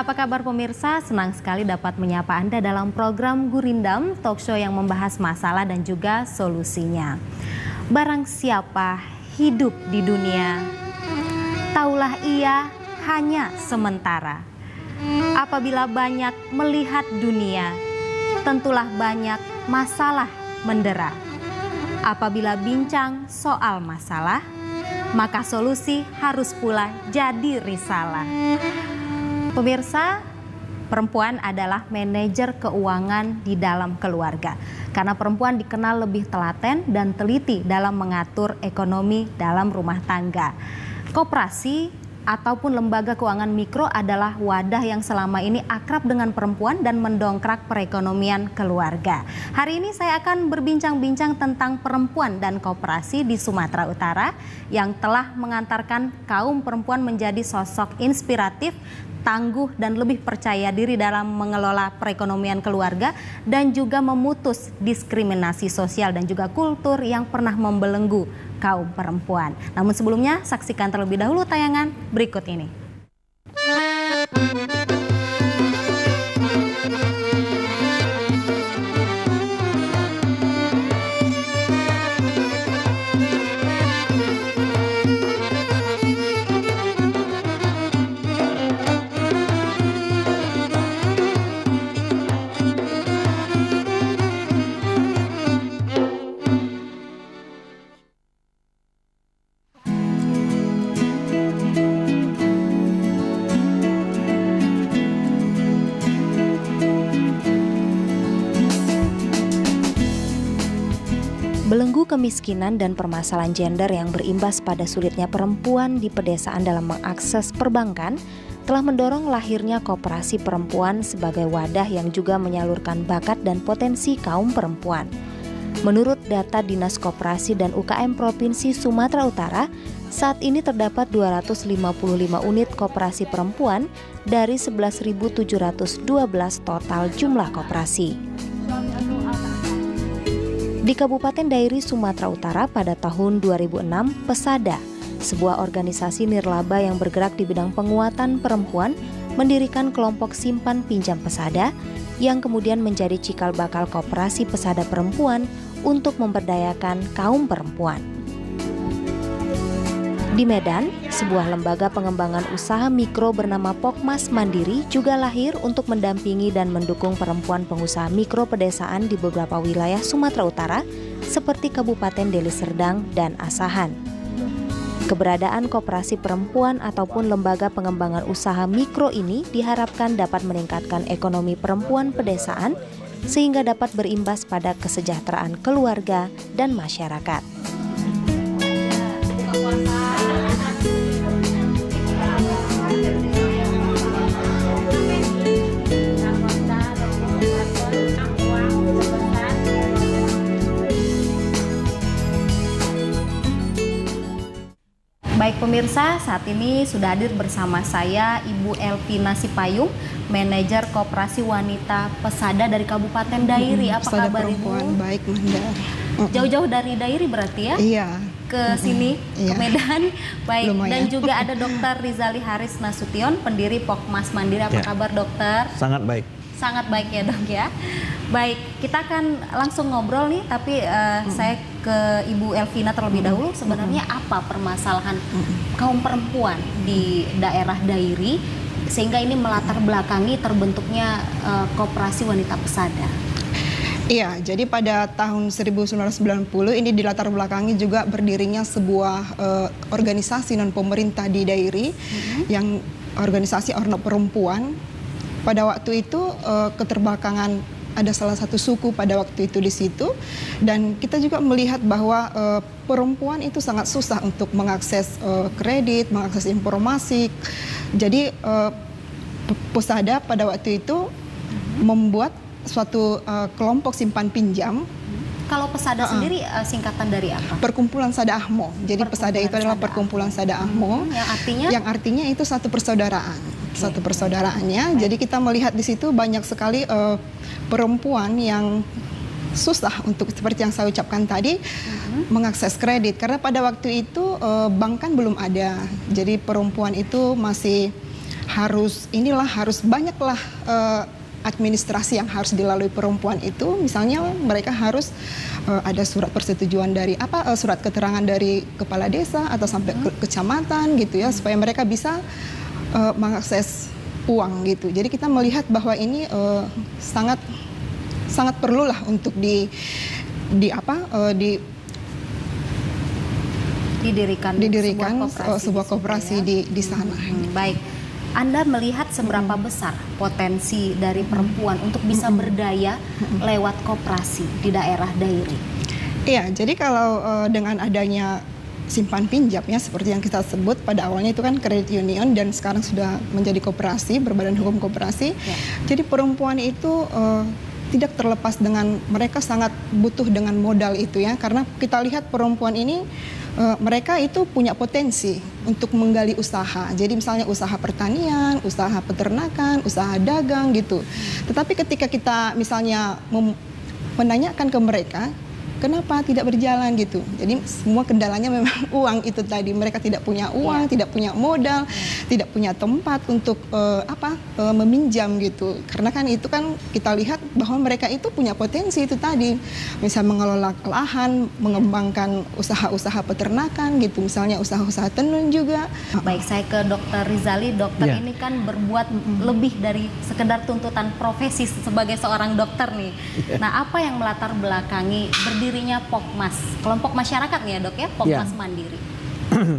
Apa kabar pemirsa? Senang sekali dapat menyapa Anda dalam program Gurindam, talk show yang membahas masalah dan juga solusinya. Barang siapa hidup di dunia, taulah ia hanya sementara. Apabila banyak melihat dunia, tentulah banyak masalah mendera. Apabila bincang soal masalah, maka solusi harus pula jadi risalah. Pemirsa, perempuan adalah manajer keuangan di dalam keluarga. Karena perempuan dikenal lebih telaten dan teliti dalam mengatur ekonomi dalam rumah tangga. Koperasi ataupun lembaga keuangan mikro adalah wadah yang selama ini akrab dengan perempuan dan mendongkrak perekonomian keluarga. Hari ini saya akan berbincang-bincang tentang perempuan dan koperasi di Sumatera Utara yang telah mengantarkan kaum perempuan menjadi sosok inspiratif, tangguh dan lebih percaya diri dalam mengelola perekonomian keluarga dan juga memutus diskriminasi sosial dan juga kultur yang pernah membelenggu kaum perempuan. Namun sebelumnya saksikan terlebih dahulu tayangan berikut ini. Belenggu kemiskinan dan permasalahan gender yang berimbas pada sulitnya perempuan di pedesaan dalam mengakses perbankan telah mendorong lahirnya koperasi perempuan sebagai wadah yang juga menyalurkan bakat dan potensi kaum perempuan. Menurut data Dinas Koperasi dan UKM Provinsi Sumatera Utara, saat ini terdapat 255 unit koperasi perempuan dari 11.712 total jumlah koperasi. Di Kabupaten Dairi, Sumatera Utara pada tahun 2006, Pesada, sebuah organisasi nirlaba yang bergerak di bidang penguatan perempuan, mendirikan kelompok simpan pinjam Pesada yang kemudian menjadi cikal bakal koperasi pesada perempuan untuk memberdayakan kaum perempuan. Di Medan, sebuah lembaga pengembangan usaha mikro bernama Pokmas Mandiri juga lahir untuk mendampingi dan mendukung perempuan pengusaha mikro pedesaan di beberapa wilayah Sumatera Utara seperti Kabupaten Deli Serdang dan Asahan. Keberadaan koperasi perempuan ataupun lembaga pengembangan usaha mikro ini diharapkan dapat meningkatkan ekonomi perempuan pedesaan sehingga dapat berimbas pada kesejahteraan keluarga dan masyarakat. Baik pemirsa, saat ini sudah hadir bersama saya Ibu Elvina Sipayung, manajer Koperasi Wanita Pesada dari Kabupaten Dairi. Apa kabar Ibu? Baik, Manda. Jauh-jauh dari Dairi berarti ya? Iya. Ke sini, ke Medan. Baik, lumayan. Dan juga ada Dr. Rizali Haris Nasution, pendiri Pokmas Mandiri. Apa kabar dokter? Sangat baik. Sangat baik ya dok ya. Baik, kita akan langsung ngobrol nih, tapi saya ke Ibu Elvina terlebih dahulu. Sebenarnya apa permasalahan kaum perempuan di daerah Dairi sehingga ini melatar belakangi terbentuknya Koperasi Wanita Pesada? Iya, jadi pada tahun 1990 ini dilatar belakangi juga berdirinya sebuah organisasi non pemerintah di Dairi yang organisasi ormas perempuan. Pada waktu itu keterbelakangan ada salah satu suku pada waktu itu di situ, dan kita juga melihat bahwa perempuan itu sangat susah untuk mengakses kredit, mengakses informasi. Jadi Pesada pada waktu itu membuat suatu kelompok simpan pinjam. Kalau Pesada sendiri singkatan dari apa? Perkumpulan Sada Ahmo. Jadi Pesada itu adalah Perkumpulan Sada Ahmo. Yang artinya itu satu persaudaraan. Satu persaudaraannya. Jadi kita melihat di situ banyak sekali perempuan yang susah untuk seperti yang saya ucapkan tadi mengakses kredit, karena pada waktu itu bank kan belum ada. Jadi perempuan itu masih harus banyaklah administrasi yang harus dilalui perempuan itu. Misalnya mereka harus ada surat persetujuan dari surat keterangan dari kepala desa atau sampai ke kecamatan gitu ya, supaya mereka bisa mengakses uang gitu. Jadi kita melihat bahwa ini sangat perlulah untuk didirikan sebuah koperasi gitu ya. di sana. Baik. Anda melihat seberapa besar potensi dari perempuan untuk bisa berdaya lewat koperasi di daerah Dairi? Iya, jadi kalau dengan adanya simpan pinjam ya, seperti yang kita sebut pada awalnya itu kan credit union dan sekarang sudah menjadi koperasi, berbadan hukum koperasi. Jadi perempuan itu tidak terlepas dengan, mereka sangat butuh dengan modal itu ya, karena kita lihat perempuan ini mereka itu punya potensi untuk menggali usaha. Jadi misalnya usaha pertanian, usaha peternakan, usaha dagang gitu. Tetapi ketika kita misalnya menanyakan ke mereka, kenapa tidak berjalan gitu. Jadi semua kendalanya memang uang itu tadi. Mereka tidak punya uang, tidak punya modal, tidak punya tempat untuk meminjam gitu. Karena kan itu kan kita lihat bahwa mereka itu punya potensi itu tadi. Misal mengelola lahan, mengembangkan usaha-usaha peternakan gitu. Misalnya usaha-usaha tenun juga. Baik, saya ke Dokter Rizali. Dokter ini kan berbuat lebih dari sekedar tuntutan profesi sebagai seorang dokter nih. Nah, apa yang melatar belakangi berdirinya Pokmas, kelompok masyarakat nih ya dok ya, Pokmas Mandiri?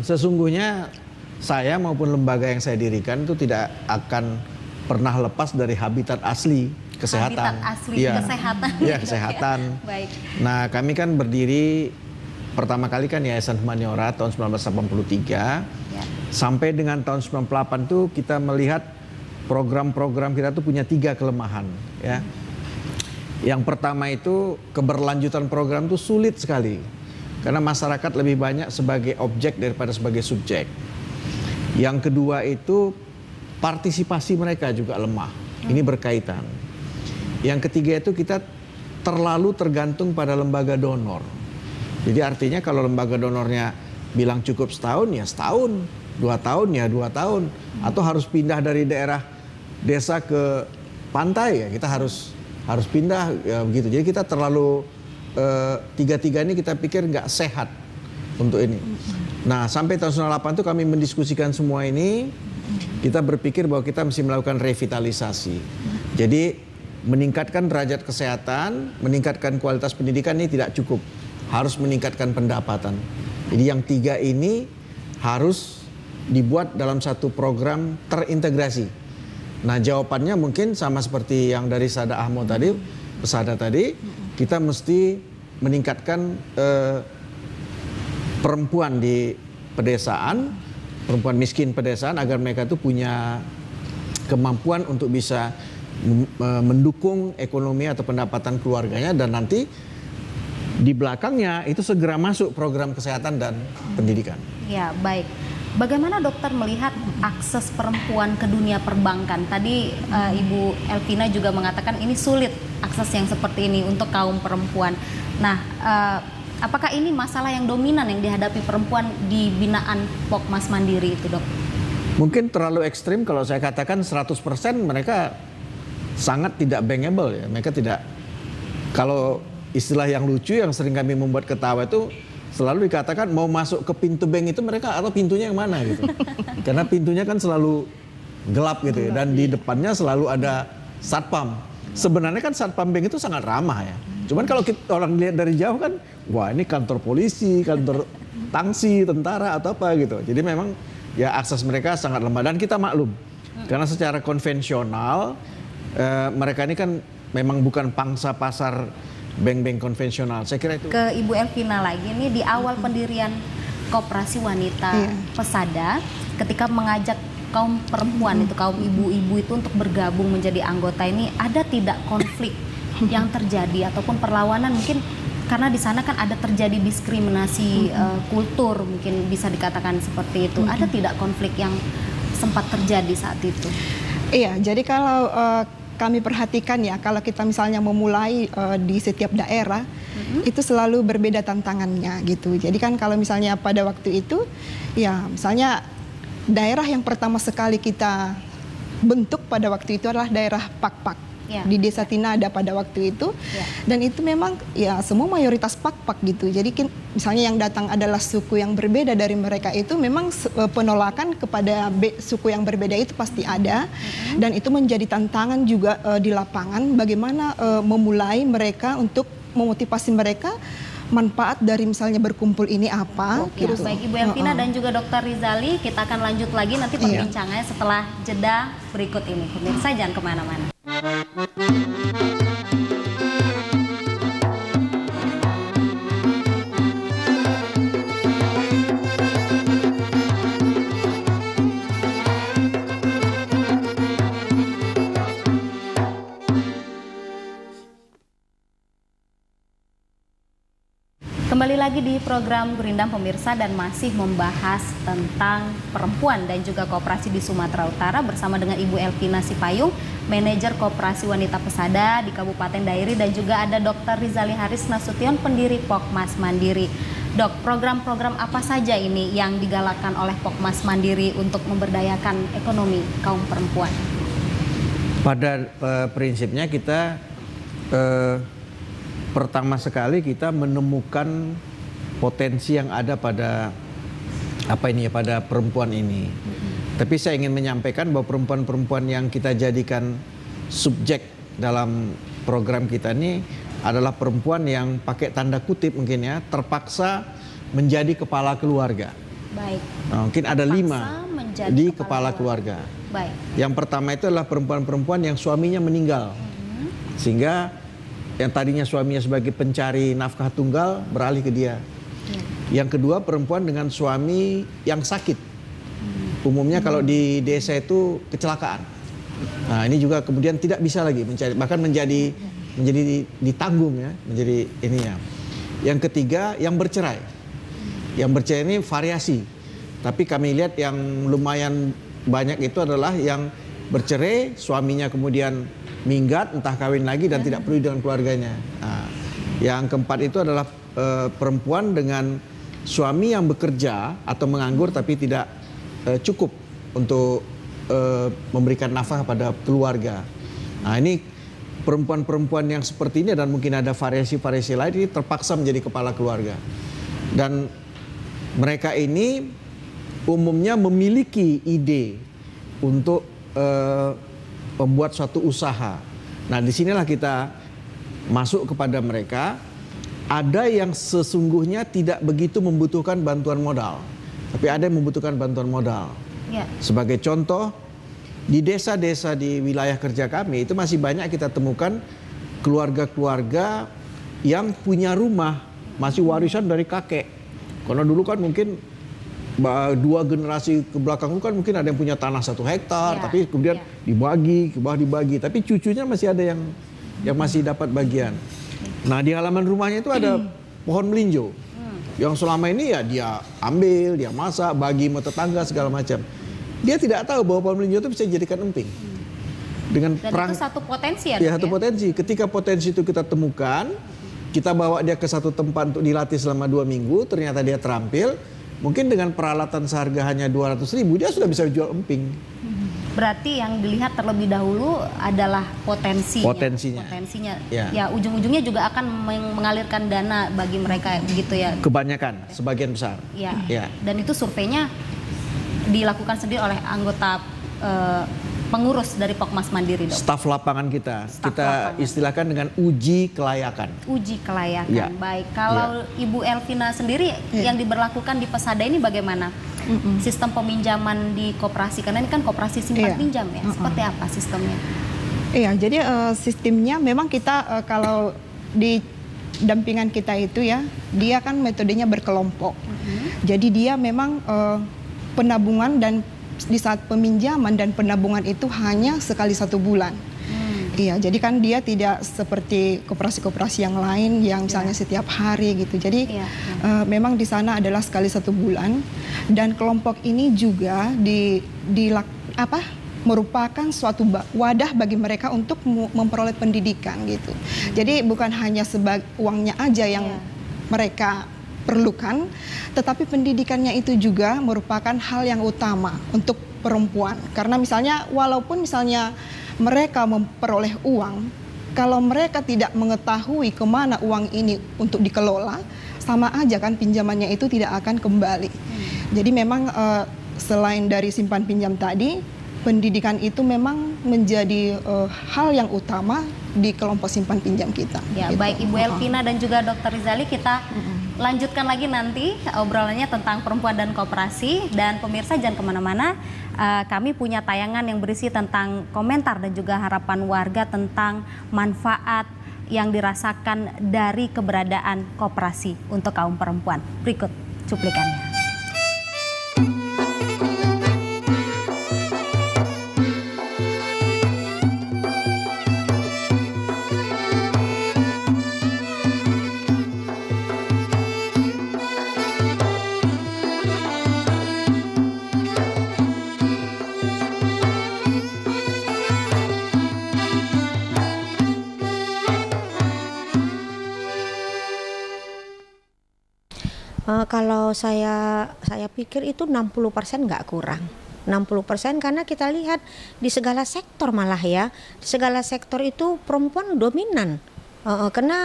Sesungguhnya saya maupun lembaga yang saya dirikan itu tidak akan pernah lepas dari habitat asli kesehatan. Habitat asli kesehatan. Iya, kesehatan. Baik. Nah, kami kan berdiri pertama kali kan Yayasan Humaniora tahun 1983. Sampai dengan tahun 98 tuh kita melihat program-program kita tuh punya 3 kelemahan ya. Yang pertama itu keberlanjutan program itu sulit sekali karena masyarakat lebih banyak sebagai objek daripada sebagai subjek. Yang kedua itu partisipasi mereka juga lemah. Ini berkaitan. Yang ketiga itu kita terlalu tergantung pada lembaga donor. Jadi artinya kalau lembaga donornya bilang cukup setahun ya setahun, 2 tahun ya 2 tahun, atau harus pindah dari daerah desa ke pantai ya kita harus pindah ya begitu. Jadi kita terlalu tiga-tiga ini kita pikir nggak sehat untuk ini. Nah sampai tahun 98 itu kami mendiskusikan semua ini. Kita berpikir bahwa kita mesti melakukan revitalisasi. Jadi meningkatkan derajat kesehatan, meningkatkan kualitas pendidikan ini tidak cukup. Harus meningkatkan pendapatan. Jadi yang 3 ini harus dibuat dalam satu program terintegrasi. Nah jawabannya mungkin sama seperti yang dari Sada Ahmad tadi, Pesada tadi, kita mesti meningkatkan perempuan di pedesaan, perempuan miskin pedesaan agar mereka itu punya kemampuan untuk bisa mendukung ekonomi atau pendapatan keluarganya dan nanti di belakangnya itu segera masuk program kesehatan dan pendidikan. Ya baik. Bagaimana dokter melihat akses perempuan ke dunia perbankan? Tadi Ibu Elvina juga mengatakan ini sulit akses yang seperti ini untuk kaum perempuan. Nah, apakah ini masalah yang dominan yang dihadapi perempuan di binaan Pokmas Mandiri itu dok? Mungkin terlalu ekstrim kalau saya katakan 100% mereka sangat tidak bankable ya. Mereka tidak, kalau istilah yang lucu yang sering kami membuat ketawa itu selalu dikatakan mau masuk ke pintu bank itu mereka atau pintunya yang mana gitu. Karena pintunya kan selalu gelap gitu ya dan di depannya selalu ada satpam. Sebenarnya kan satpam bank itu sangat ramah ya. Cuman kalau orang lihat dari jauh kan wah ini kantor polisi, kantor tangsi, tentara atau apa gitu. Jadi memang ya akses mereka sangat lemah dan kita maklum. Karena secara konvensional mereka ini kan memang bukan pangsa pasar bank-bank konvensional. Saya kira itu. Ke Ibu Elvina lagi nih, di awal pendirian Koperasi Wanita Pesada, ketika mengajak kaum perempuan itu, kaum ibu-ibu itu untuk bergabung menjadi anggota ini, ada tidak konflik yang terjadi ataupun perlawanan mungkin karena di sana kan ada terjadi diskriminasi kultur, mungkin bisa dikatakan seperti itu. Ada tidak konflik yang sempat terjadi saat itu? Iya, jadi kalau kami perhatikan ya, kalau kita misalnya memulai di setiap daerah, itu selalu berbeda tantangannya gitu. Jadi kan kalau misalnya pada waktu itu, ya misalnya daerah yang pertama sekali kita bentuk pada waktu itu adalah daerah Pak-Pak. Ya. Di Desa Tinada pada waktu itu, dan itu memang ya semua mayoritas Pak-Pak gitu. Jadi misalnya yang datang adalah suku yang berbeda dari mereka, itu memang penolakan kepada suku yang berbeda itu pasti ada, dan itu menjadi tantangan juga di lapangan bagaimana memulai mereka untuk memotivasi mereka manfaat dari misalnya berkumpul ini apa. Ya, baik Ibu Elvina dan juga Dr. Rizali, kita akan lanjut lagi nanti perbincangannya setelah jeda berikut ini. Pemirsa jangan kemana-mana. Kembali lagi di program Gurindam pemirsa, dan masih membahas tentang perempuan dan juga koperasi di Sumatera Utara bersama dengan Ibu Elvina Sipayung, manajer Koperasi Wanita Pesada di Kabupaten Dairi, dan juga ada Dr. Rizali Haris Nasution, pendiri Pokmas Mandiri. Dok, program-program apa saja ini yang digalakkan oleh Pokmas Mandiri untuk memberdayakan ekonomi kaum perempuan? Pada prinsipnya kita pertama sekali kita menemukan potensi yang ada pada pada perempuan ini. Tapi saya ingin menyampaikan bahwa perempuan-perempuan yang kita jadikan subjek dalam program kita ini adalah perempuan yang pakai tanda kutip mungkin ya, terpaksa menjadi kepala keluarga. Baik. Nah, mungkin ada 5 di kepala keluarga. Baik. Yang pertama itu adalah perempuan-perempuan yang suaminya meninggal. Sehingga yang tadinya suaminya sebagai pencari nafkah tunggal beralih ke dia. Yang kedua, perempuan dengan suami yang sakit. Umumnya kalau di desa itu kecelakaan. Nah, ini juga kemudian tidak bisa lagi mencari, bahkan menjadi ditanggung ya, menjadi ininya. Yang ketiga, yang bercerai. Yang bercerai ini variasi. Tapi kami lihat yang lumayan banyak itu adalah yang bercerai, suaminya kemudian minggat, entah kawin lagi dan tidak peduli dengan keluarganya. Nah, yang keempat itu adalah perempuan dengan suami yang bekerja atau menganggur tapi tidak cukup untuk memberikan nafkah pada keluarga. Nah, ini perempuan-perempuan yang seperti ini, dan mungkin ada variasi-variasi lain, ini terpaksa menjadi kepala keluarga. Dan mereka ini umumnya memiliki ide untuk membuat suatu usaha. Nah, disinilah kita masuk kepada mereka. Ada yang sesungguhnya tidak begitu membutuhkan bantuan modal, tapi ada yang membutuhkan bantuan modal. Ya. Sebagai contoh, di desa-desa di wilayah kerja kami itu masih banyak kita temukan keluarga-keluarga yang punya rumah masih warisan dari kakek. Karena dulu kan mungkin 2 generasi ke belakang itu kan mungkin ada yang punya tanah 1 hektar, tapi kemudian dibagi, tapi cucunya masih ada yang masih dapat bagian. Nah, di halaman rumahnya itu ada pohon melinjo, yang selama ini ya dia ambil, dia masak, bagi sama tetangga segala macam. Dia tidak tahu bahwa pohon melinjo itu bisa dijadikan emping. Dan itu satu potensi ya? Ya, satu potensi. Ketika potensi itu kita temukan, kita bawa dia ke satu tempat untuk dilatih selama 2 minggu, ternyata dia terampil. Mungkin dengan peralatan seharga hanya 200.000 dia sudah bisa jual emping. Berarti yang dilihat terlebih dahulu adalah potensinya. Ya, ujung-ujungnya juga akan mengalirkan dana bagi mereka begitu ya. Kebanyakan, sebagian besar. Ya. Dan itu surveinya dilakukan sendiri oleh anggota pengurus dari Pokmas Mandiri, Dok. Staf lapangan kita. Istilahkan dengan uji kelayakan. Uji kelayakan. Ya. Baik. Kalau Ibu Elvina sendiri yang diberlakukan di Pesada ini bagaimana? Sistem peminjaman di koperasi, karena ini kan koperasi simpan pinjam ya. Seperti apa sistemnya? Iya, jadi sistemnya memang kita kalau di dampingan kita itu ya, dia kan metodenya berkelompok. Jadi dia memang penabungan, dan di saat peminjaman dan penabungan itu hanya sekali 1 bulan. Iya, jadi kan dia tidak seperti koperasi-koperasi yang lain yang misalnya setiap hari gitu. Jadi memang di sana adalah sekali 1 bulan, dan kelompok ini juga merupakan suatu wadah bagi mereka untuk memperoleh pendidikan gitu. Jadi bukan hanya sebagai uangnya aja yang mereka perlukan, tetapi pendidikannya itu juga merupakan hal yang utama untuk perempuan. Karena misalnya walaupun misalnya mereka memperoleh uang, kalau mereka tidak mengetahui kemana uang ini untuk dikelola, sama aja kan pinjamannya itu tidak akan kembali. Jadi memang selain dari simpan pinjam tadi, pendidikan itu memang menjadi hal yang utama di kelompok simpan pinjam kita. Ya, gitu. Baik Ibu Elvina dan juga Dr. Rizali, kita lanjutkan lagi nanti obrolannya tentang perempuan dan koperasi. Dan pemirsa jangan kemana-mana, kami punya tayangan yang berisi tentang komentar dan juga harapan warga tentang manfaat yang dirasakan dari keberadaan koperasi untuk kaum perempuan. Berikut cuplikannya. Kalau saya pikir itu 60% nggak kurang. 60% karena kita lihat di segala sektor malah ya. Di segala sektor itu perempuan dominan. Karena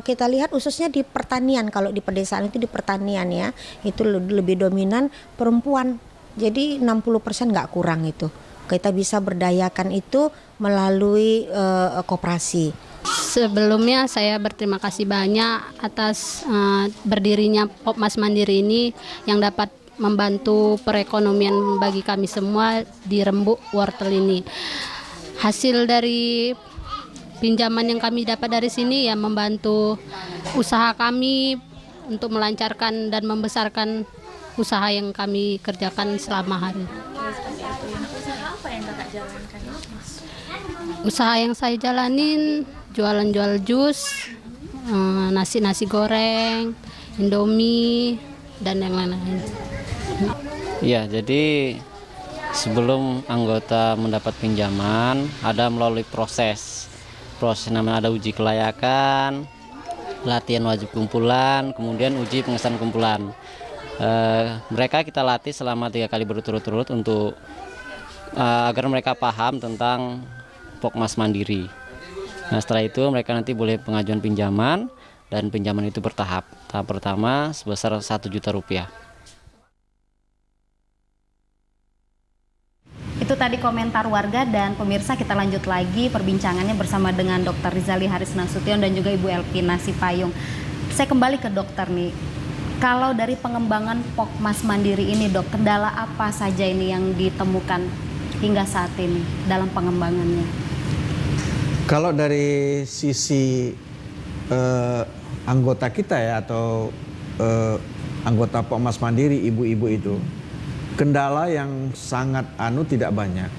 kita lihat khususnya di pertanian, kalau di pedesaan itu di pertanian ya, itu lebih dominan perempuan. Jadi 60% nggak kurang itu. Kita bisa berdayakan itu melalui koperasi. Sebelumnya saya berterima kasih banyak atas berdirinya Popmas Mandiri ini yang dapat membantu perekonomian bagi kami semua di Rembuk Wortel ini. Hasil dari pinjaman yang kami dapat dari sini ya membantu usaha kami untuk melancarkan dan membesarkan usaha yang kami kerjakan selama hari. Usaha apa yang Kakak jalankan? Usaha yang saya jalanin jualan-jual jus, nasi goreng, Indomie, dan yang lain-lain. Iya, jadi sebelum anggota mendapat pinjaman, ada melalui proses namanya ada uji kelayakan, latihan wajib kumpulan, kemudian uji pengesahan kumpulan. Mereka kita latih selama 3 kali berturut-turut untuk agar mereka paham tentang Popmas Mandiri. Nah, setelah itu mereka nanti boleh pengajuan pinjaman, dan pinjaman itu bertahap. Tahap pertama sebesar 1 juta rupiah. Itu tadi komentar warga, dan pemirsa kita lanjut lagi perbincangannya bersama dengan Dr. Rizali Haris Nasution dan juga Ibu Elvina Sipayung. Saya kembali ke dokter nih. Kalau dari pengembangan Popmas Mandiri ini, Dok, kendala apa saja ini yang ditemukan hingga saat ini dalam pengembangannya? Kalau dari sisi anggota kita ya, atau anggota Popmas Mandiri, ibu-ibu itu, kendala yang sangat tidak banyak.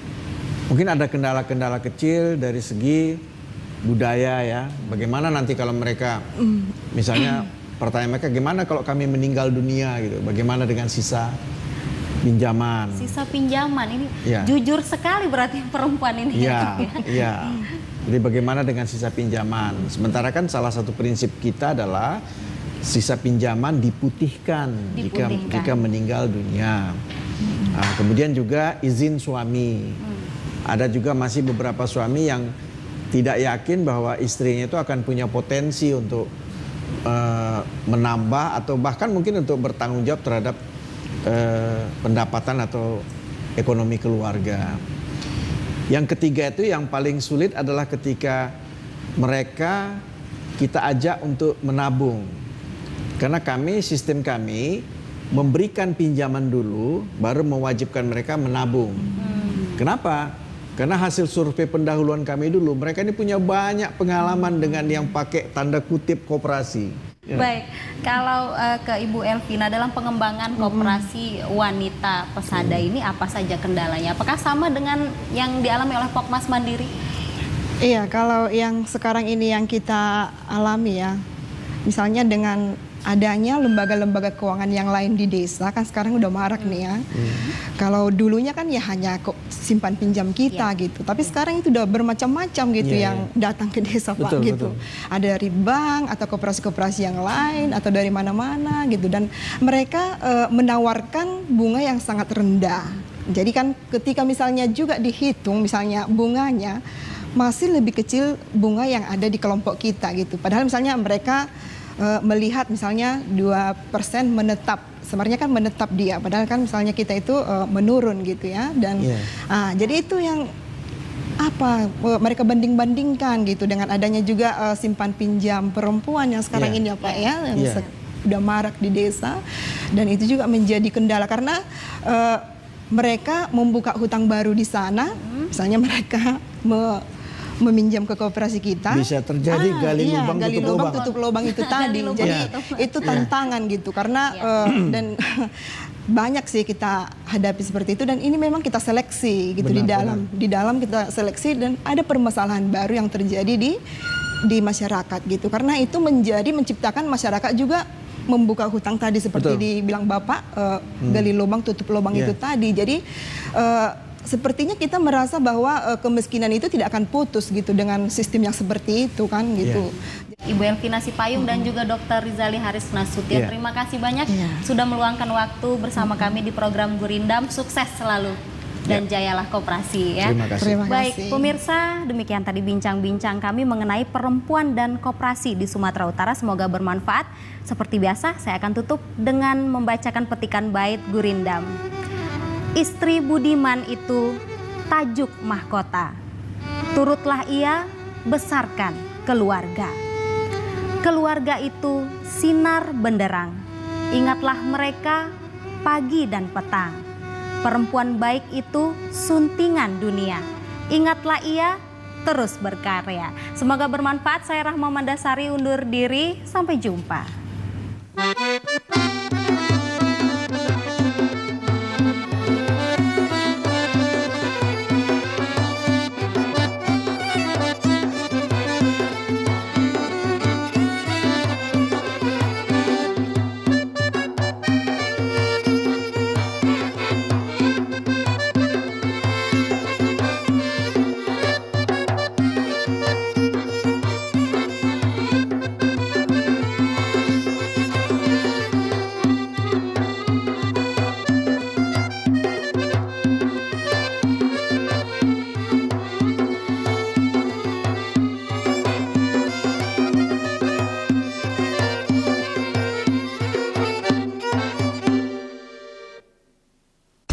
Mungkin ada kendala-kendala kecil dari segi budaya ya. Bagaimana nanti kalau mereka, misalnya pertanyaan mereka, gimana kalau kami meninggal dunia gitu, bagaimana dengan sisa pinjaman? Sisa pinjaman ini ya. Jujur sekali berarti perempuan ini. Iya, iya. Jadi bagaimana dengan sisa pinjaman? Sementara kan salah satu prinsip kita adalah sisa pinjaman diputihkan. Jika meninggal dunia. Nah, kemudian juga izin suami. Ada juga masih beberapa suami yang tidak yakin bahwa istrinya itu akan punya potensi untuk menambah atau bahkan mungkin untuk bertanggung jawab terhadap pendapatan atau ekonomi keluarga. Yang ketiga itu yang paling sulit adalah ketika mereka kita ajak untuk menabung. Karena sistem kami memberikan pinjaman dulu, baru mewajibkan mereka menabung. Kenapa? Karena hasil survei pendahuluan kami dulu, mereka ini punya banyak pengalaman dengan yang pakai tanda kutip koperasi. Ya. Baik, kalau ke Ibu Elvina, dalam pengembangan koperasi wanita pesada ini apa saja kendalanya? Apakah sama dengan yang dialami oleh Popmas Mandiri? Iya, kalau yang sekarang ini yang kita alami ya, misalnya dengan adanya lembaga-lembaga keuangan yang lain di desa, kan sekarang udah marak nih ya. Kalau dulunya kan ya hanya simpan pinjam kita gitu, tapi sekarang itu udah bermacam-macam gitu yang datang ke desa Pak gitu. Ada dari bank atau koperasi-koperasi yang lain atau dari mana-mana gitu, dan mereka menawarkan bunga yang sangat rendah. Jadi kan ketika misalnya juga dihitung misalnya bunganya masih lebih kecil bunga yang ada di kelompok kita gitu. Padahal misalnya mereka melihat misalnya 2% menetap, sebenarnya kan menetap dia, padahal kan misalnya kita itu menurun gitu ya, dan jadi itu yang mereka banding-bandingkan gitu dengan adanya juga simpan pinjam perempuan yang sekarang ini ya Pak ya, yang udah marak di desa, dan itu juga menjadi kendala karena mereka membuka hutang baru di sana, misalnya mereka meminjam ke koperasi kita, bisa terjadi gali lubang tutup lubang itu tadi. Jadi itu tantangan gitu karena dan banyak sih kita hadapi seperti itu, dan ini memang kita seleksi gitu di dalam kita seleksi, dan ada permasalahan baru yang terjadi di masyarakat gitu, karena itu menciptakan masyarakat juga membuka hutang tadi seperti dibilang Bapak, gali lubang tutup lubang itu tadi. Jadi sepertinya kita merasa bahwa kemiskinan itu tidak akan putus gitu dengan sistem yang seperti itu kan gitu. Ibu Elvina Sipayung dan juga Dr. Rizali Haris Nasution, terima kasih banyak sudah meluangkan waktu bersama kami di program Gurindam. Sukses selalu dan jayalah koperasi ya. Terima kasih. Baik pemirsa, demikian tadi bincang-bincang kami mengenai perempuan dan koperasi di Sumatera Utara. Semoga bermanfaat. Seperti biasa saya akan tutup dengan membacakan petikan bait Gurindam. Istri budiman itu tajuk mahkota, turutlah ia besarkan keluarga. Keluarga itu sinar benderang, ingatlah mereka pagi dan petang. Perempuan baik itu suntingan dunia, ingatlah ia terus berkarya. Semoga bermanfaat. Saya Rahma Mandasari undur diri, sampai jumpa.